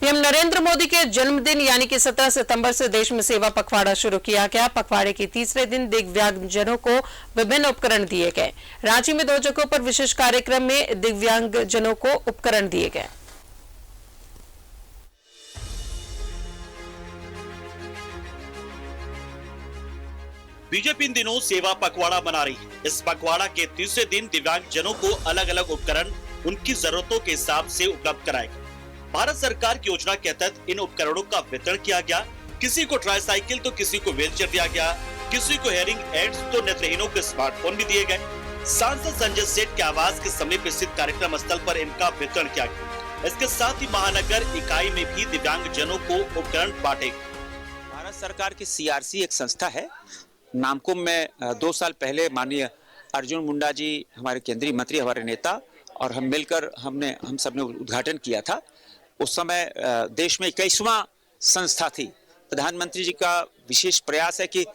PM Narendra Modi के जन्मदिन यानी कि 17 सितंबर से देश में सेवा पखवाड़ा शुरू किया गया। पखवाड़े के तीसरे दिन दिव्यांगजनों को विभिन्न उपकरण दिए गए। रांची में 2 जगहों पर विशेष कार्यक्रम में दिव्यांगजनों को उपकरण दिए गए। बीजेपी इन दिनों सेवा पखवाड़ा मना रही है। इस पखवाड़ा के तीसरे दिन दिव्यांगजनों को अलग अलग उपकरण उनकी जरूरतों के हिसाब से उपलब्ध कराएगा। भारत सरकार की योजना के तहत इन उपकरणों का वितरण किया गया। किसी को ट्राईसाइकिल तो किसी को व्हीलचेयर दिया गया, किसी को हेयरिंग एड्स तो नेत्रहीनों को स्मार्टफोन भी दिए गए। सांसद संजय सेठ के आवास के समीप स्थित कार्यक्रम स्थल पर इनका वितरण किया गया। इसके साथ ही महानगर इकाई में भी दिव्यांगजनों को उपकरण बांटे। भारत सरकार की CRC एक संस्था है। नामकुम में 2 साल पहले माननीय अर्जुन मुंडा जी, हमारे केंद्रीय मंत्री, हमारे नेता और हम मिलकर हम सबने उद्घाटन किया था। उस समय देश में 21वां संस्था थी। प्रधानमंत्री जी का विशेष प्रयास है कि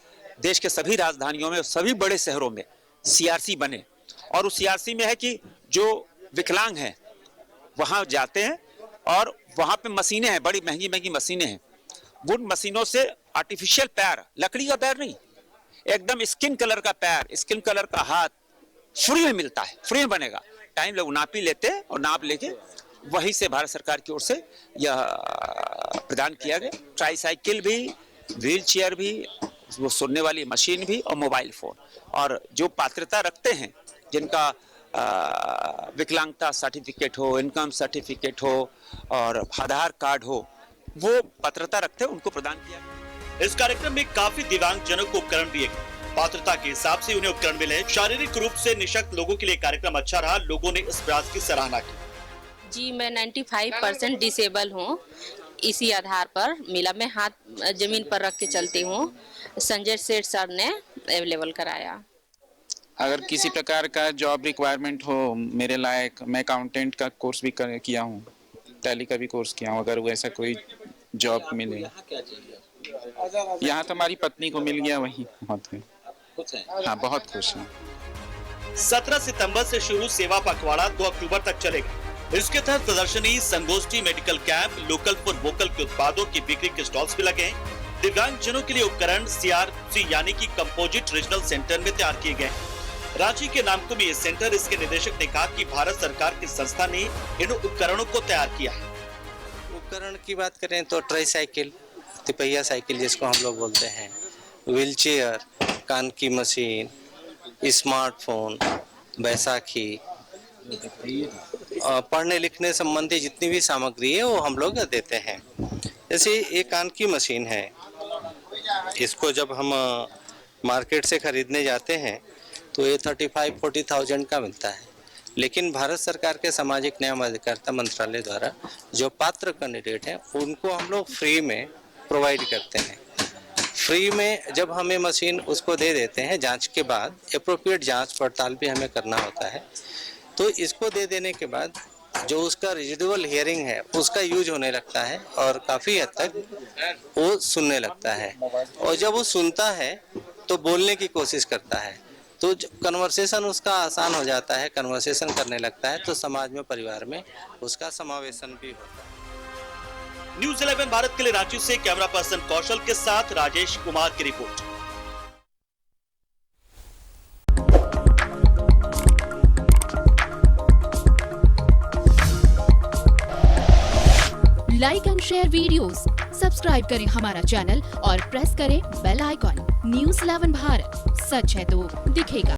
देश के सभी राजधानियों में, सभी बड़े शहरों में CRC बने। और उस CRC में है कि जो विकलांग हैं वहाँ जाते हैं और वहाँ पे मशीनें हैं, बड़ी महंगी महंगी मशीनें हैं। उन मशीनों से आर्टिफिशियल पैर, लकड़ी का पैर नहीं, एकदम स्किन कलर का पैर, स्किन कलर का हाथ फ्री में मिलता है, फ्री में बनेगा। टाइम लोग नाप ही लेते हैं और नाप लेके वहीं से भारत सरकार की ओर से यह प्रदान किया गया। ट्राईसाइकिल भी, व्हीलचेयर भी, वो सुनने वाली मशीन भी और मोबाइल फोन। और जो पात्रता रखते हैं, जिनका विकलांगता सर्टिफिकेट हो, इनकम सर्टिफिकेट हो और आधार कार्ड हो, वो पात्रता रखते हैं, उनको प्रदान किया गया। इस कार्यक्रम में काफी दिव्यांगजनों को उपकरण दिए गए। पात्रता के हिसाब से उन्हें उपकरण मिले। शारीरिक रूप से निशक्त लोगों के लिए कार्यक्रम अच्छा रहा। लोगों ने इस प्रयास की सराहना की। जी, मैं 95% डिसेबल हूँ। इसी आधार पर मिला। मैं हाथ जमीन पर रख के चलती हूँ। संजय सेठ सर ने अवेलेबल कराया। अगर किसी प्रकार का जॉब रिक्वायरमेंट हो मेरे लायक, मैं अकाउंटेंट का कोर्स भी किया हूँ, टैली का भी कोर्स किया हूँ। अगर वैसा कोई जॉब मिले, यहाँ तो हमारी पत्नी को मिल गया, वही बहुत है। हाँ, बहुत खुश हैं। 17 सितंबर से शुरू सेवा पखवाड़ा 2 अक्टूबर तक चलेगा। इसके तहत प्रदर्शनी, संगोष्ठी, medical camp, local for vocal के उत्पादों की बिक्री के स्टॉल्स भी लगे हैं। दिव्यांगजनों के लिए उपकरण CRC यानी कि कंपोजिट रीजनल सेंटर में तैयार किए गए। रांची के नामकुम में ये सेंटर, इसके निदेशक ने कहा कि भारत सरकार की संस्था ने इन उपकरणों को तैयार किया है। उपकरण की बात करें तो ट्राईसाइकिल, तिपहिया साइकिल जिसको हम लोग बोलते हैं, व्हीलचेयर, कान की मशीन, स्मार्टफोन, बैसाखी, पढ़ने लिखने संबंधी जितनी भी सामग्री है वो हम लोग देते हैं। जैसे ये कान की मशीन है, इसको जब हम मार्केट से खरीदने जाते हैं तो ये 35-40,000 का मिलता है। लेकिन भारत सरकार के सामाजिक न्याय अधिकारिता मंत्रालय द्वारा जो पात्र कैंडिडेट हैं उनको हम लोग फ्री में प्रोवाइड करते हैं। फ्री में जब हमें मशीन उसको दे देते हैं, जांच के बाद एप्रोप्रिएट जांच पड़ताल भी हमें करना होता है। तो इसको दे देने के बाद जो उसका रेजिडुअल हियरिंग है उसका यूज होने लगता है और काफ़ी हद तक वो सुनने लगता है। और जब वो सुनता है तो बोलने की कोशिश करता है, तो कन्वर्सेशन उसका आसान हो जाता है, कन्वर्सेशन करने लगता है, तो समाज में, परिवार में उसका समावेशन भी होता है। न्यूज़ 11 भारत के लिए रांची से कैमरा पर्सन कौशल के साथ राजेश कुमार की report. Like and share videos, subscribe करें हमारा चैनल और प्रेस करें बेल आइकॉन। न्यूज़ 11 भारत, सच है तो दिखेगा।